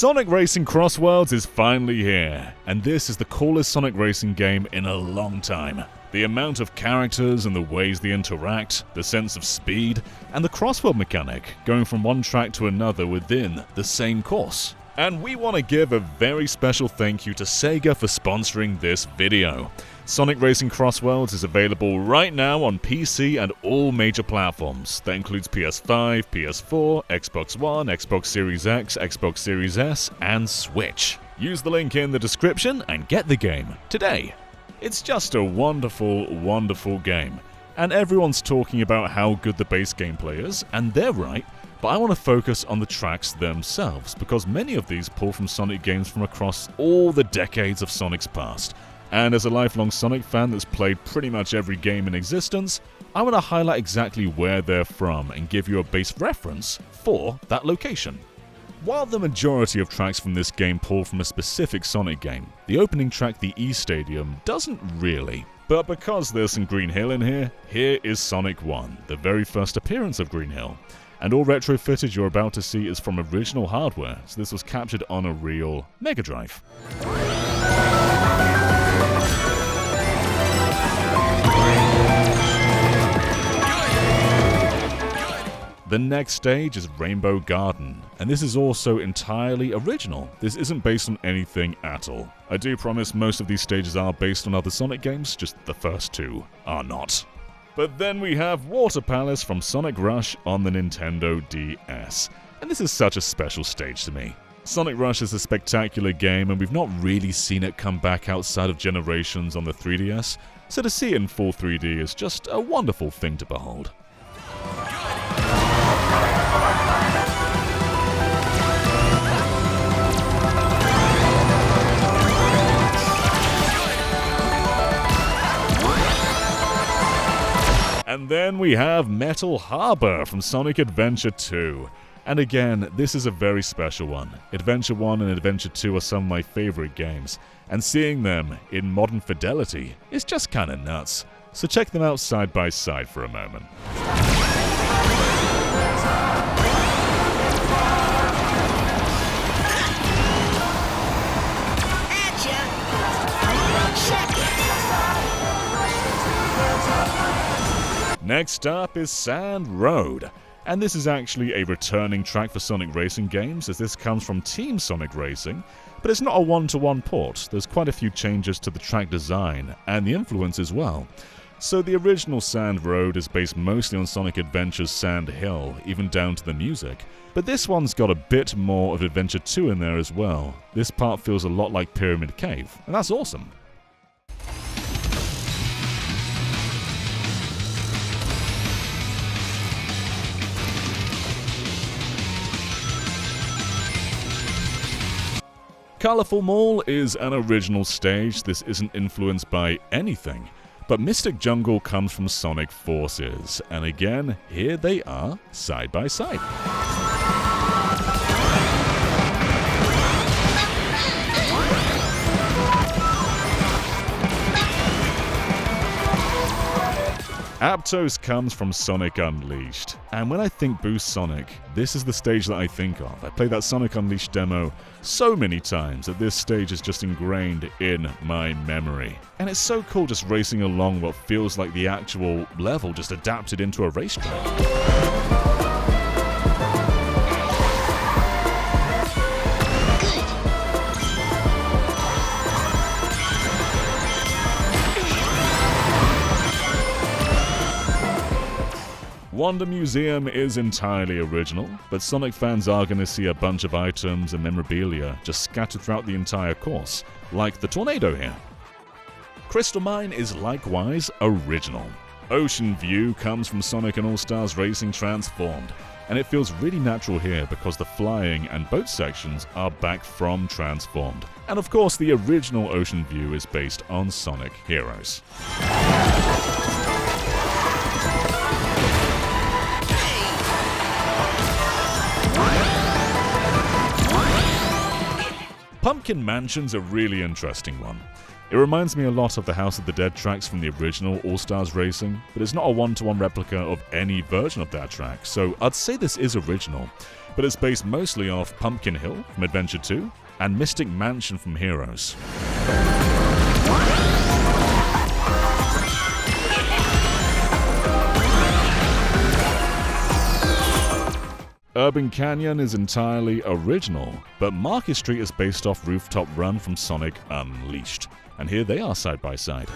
Sonic Racing Crossworlds is finally here, and this is the coolest Sonic Racing game in a long time. The amount of characters and the ways they interact, the sense of speed, and the Crossworld mechanic, going from one track to another within the same course. And we want to give a very special thank you to Sega for sponsoring this video. Sonic Racing Crossworlds is available right now on PC and all major platforms. That includes PS5, PS4, Xbox One, Xbox Series X, Xbox Series S, and Switch. Use the link in the description and get the game today. It's just a wonderful, wonderful game. And everyone's talking about how good the base gameplay is, and they're right. But I want to focus on the tracks themselves, because many of these pull from Sonic games from across all the decades of Sonic's past. And as a lifelong Sonic fan that's played pretty much every game in existence, I want to highlight exactly where they're from and give you a base reference for that location. While the majority of tracks from this game pull from a specific Sonic game, the opening track, the E Stadium, doesn't really. But because there's some Green Hill in here, here is Sonic 1, the very first appearance of Green Hill. And all retro footage you're about to see is from original hardware, so this was captured on a real Mega Drive. The next stage is Rainbow Garden, and this is also entirely original. This isn't based on anything at all. I do promise most of these stages are based on other Sonic games, just the first two are not. But then we have Water Palace from Sonic Rush on the Nintendo DS, and this is such a special stage to me. Sonic Rush is a spectacular game, and we've not really seen it come back outside of generations on the 3DS, so to see it in full 3D is just a wonderful thing to behold. And then we have Metal Harbor from Sonic Adventure 2. And again, this is a very special one. Adventure 1 and Adventure 2 are some of my favorite games, and seeing them in modern fidelity is just kinda nuts. So check them out side by side for a moment. Next up is Sand Road, and this is actually a returning track for Sonic Racing games, as this comes from Team Sonic Racing, but it's not a one-to-one port. There's quite a few changes to the track design, and the influence as well. So the original Sand Road is based mostly on Sonic Adventure's Sand Hill, even down to the music, but this one's got a bit more of Adventure 2 in there as well. This part feels a lot like Pyramid Cave, and that's awesome. Colorful Mall is an original stage. This isn't influenced by anything, but Mystic Jungle comes from Sonic Forces, and again, here they are side by side. Aptos comes from Sonic Unleashed, and when I think Boost Sonic, this is the stage that I think of. I played that Sonic Unleashed demo so many times that this stage is just ingrained in my memory. And it's so cool just racing along what feels like the actual level just adapted into a racetrack. Wonder Museum is entirely original, but Sonic fans are going to see a bunch of items and memorabilia just scattered throughout the entire course, like the tornado here. Crystal Mine is likewise original. Ocean View comes from Sonic and All-Stars Racing Transformed, and it feels really natural here because the flying and boat sections are back from Transformed. And of course, the original Ocean View is based on Sonic Heroes. Pumpkin Mansion's a really interesting one. It reminds me a lot of the House of the Dead tracks from the original All-Stars Racing, but it's not a one-to-one replica of any version of that track, so I'd say this is original, but it's based mostly off Pumpkin Hill from Adventure 2 and Mystic Mansion from Heroes. Urban Canyon is entirely original, but Market Street is based off Rooftop Run from Sonic Unleashed. And here they are side by side.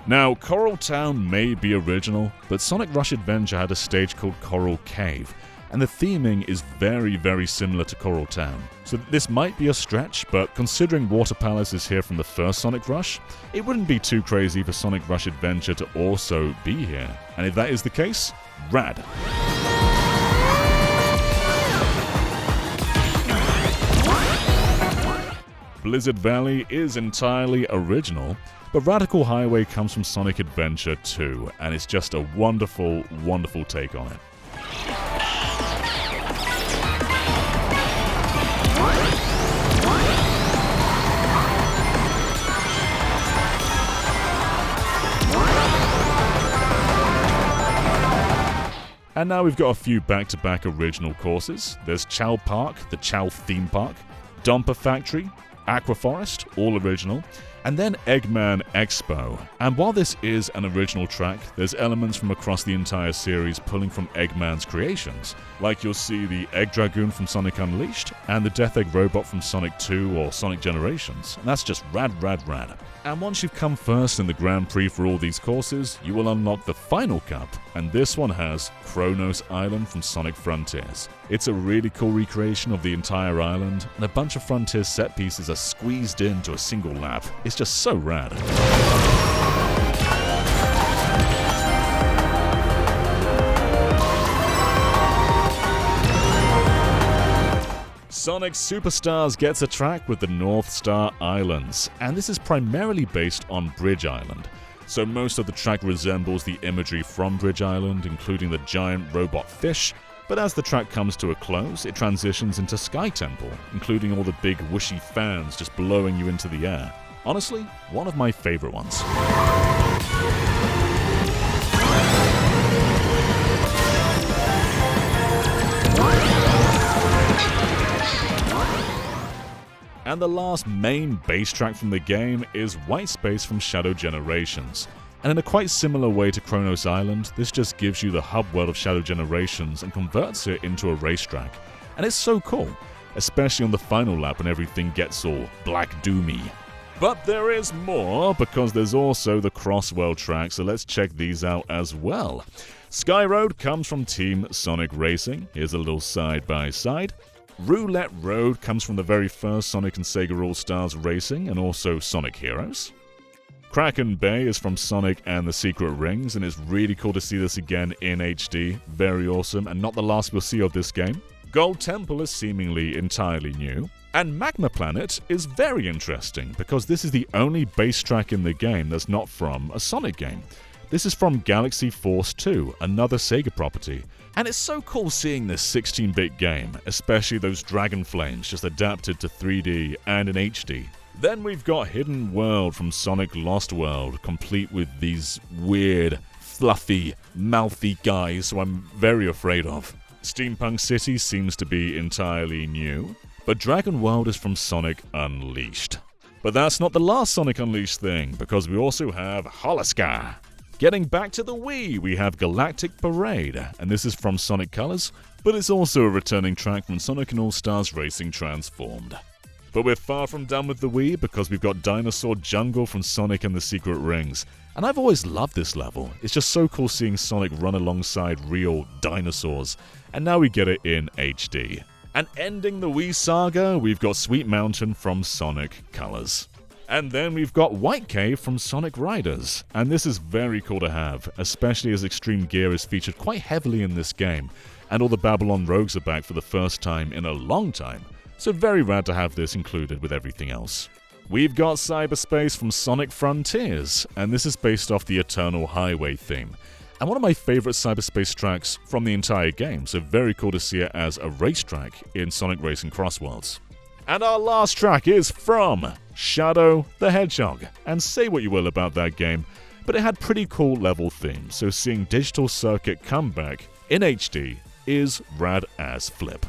Now, Coral Town may be original, but Sonic Rush Adventure had a stage called Coral Cave, and the theming is very, very similar to Coral Town. So this might be a stretch, but considering Water Palace is here from the first Sonic Rush, it wouldn't be too crazy for Sonic Rush Adventure to also be here. And if that is the case, rad. Blizzard Valley is entirely original, but Radical Highway comes from Sonic Adventure 2, and it's just a wonderful, wonderful take on it. And now we've got a few back-to-back original courses. There's Chow Park, the Chow Theme Park, Dumper Factory, Aqua Forest, all original, and then Eggman Expo. And while this is an original track, there's elements from across the entire series pulling from Eggman's creations. Like you'll see the Egg Dragoon from Sonic Unleashed, and the Death Egg Robot from Sonic 2 or Sonic Generations. And that's just rad, rad, rad. And once you've come first in the Grand Prix for all these courses, you will unlock the final cup, and this one has Kronos Island from Sonic Frontiers. It's a really cool recreation of the entire island, and a bunch of Frontiers set pieces are squeezed into a single lap. It's just so rad. Sonic Superstars gets a track with the North Star Islands, and this is primarily based on Bridge Island. So most of the track resembles the imagery from Bridge Island, including the giant robot fish, but as the track comes to a close, it transitions into Sky Temple, including all the big whooshy fans just blowing you into the air. Honestly, one of my favorite ones. And the last main bass track from the game is White Space from Shadow Generations. And in a quite similar way to Kronos Island, this just gives you the hub world of Shadow Generations and converts it into a racetrack. And it's so cool, especially on the final lap when everything gets all black doomy. But there is more, because there's also the Crossworld track, so let's check these out as well. Sky Road comes from Team Sonic Racing. Here's a little side by side. Roulette Road comes from the very first Sonic and Sega All-Stars Racing and also Sonic Heroes. Kraken Bay is from Sonic and the Secret Rings, and it's really cool to see this again in HD. Very awesome, and not the last we'll see of this game. Gold Temple is seemingly entirely new. And Magma Planet is very interesting, because this is the only bass track in the game that's not from a Sonic game. This is from Galaxy Force 2, another Sega property. And it's so cool seeing this 16-bit game, especially those dragon flames just adapted to 3D and in HD. Then we've got Hidden World from Sonic Lost World, complete with these weird, fluffy, mouthy guys who I'm very afraid of. Steampunk City seems to be entirely new, but Dragon World is from Sonic Unleashed. But that's not the last Sonic Unleashed thing, because we also have Holoska. Getting back to the Wii, we have Galactic Parade, and this is from Sonic Colors, but it's also a returning track from Sonic and All-Stars Racing Transformed. But we're far from done with the Wii, because we've got Dinosaur Jungle from Sonic and the Secret Rings, and I've always loved this level. It's just so cool seeing Sonic run alongside real dinosaurs, and now we get it in HD. And ending the Wii saga, we've got Sweet Mountain from Sonic Colors. And then we've got White Cave from Sonic Riders, and this is very cool to have, especially as Extreme Gear is featured quite heavily in this game, and all the Babylon Rogues are back for the first time in a long time, so very rad to have this included with everything else. We've got Cyberspace from Sonic Frontiers, and this is based off the Eternal Highway theme. and one of my favorite cyberspace tracks from the entire game, so very cool to see it as a racetrack in Sonic Racing Crossworlds. And our last track is from Shadow the Hedgehog, and say what you will about that game, but it had pretty cool level themes, so seeing Digital Circuit come back in HD is rad as flip.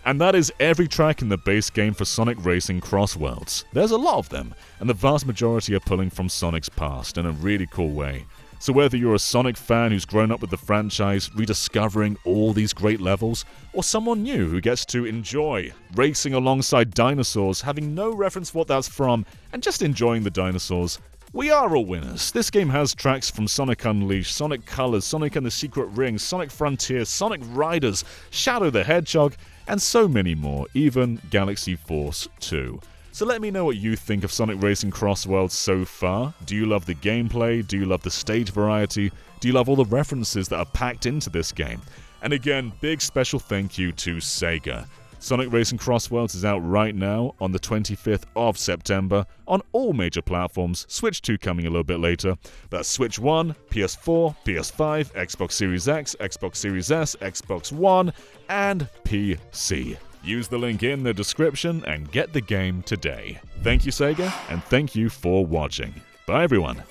And that is every track in the base game for Sonic Racing Crossworlds. There's a lot of them, and the vast majority are pulling from Sonic's past in a really cool way. So whether you're a Sonic fan who's grown up with the franchise, rediscovering all these great levels, or someone new who gets to enjoy racing alongside dinosaurs, having no reference what that's from, and just enjoying the dinosaurs, we are all winners. This game has tracks from Sonic Unleashed, Sonic Colors, Sonic and the Secret Ring, Sonic Frontiers, Sonic Riders, Shadow the Hedgehog, and so many more, even Galaxy Force 2. So let me know what you think of Sonic Racing Crossworlds so far. Do you love the gameplay? Do you love the stage variety? Do you love all the references that are packed into this game? And again, big special thank you to Sega. Sonic Racing Crossworlds is out right now on the 25th of September on all major platforms, Switch 2 coming a little bit later. That's Switch 1, PS4, PS5, Xbox Series X, Xbox Series S, Xbox One, and PC. Use the link in the description and get the game today. Thank you, Sega, and thank you for watching. Bye, everyone.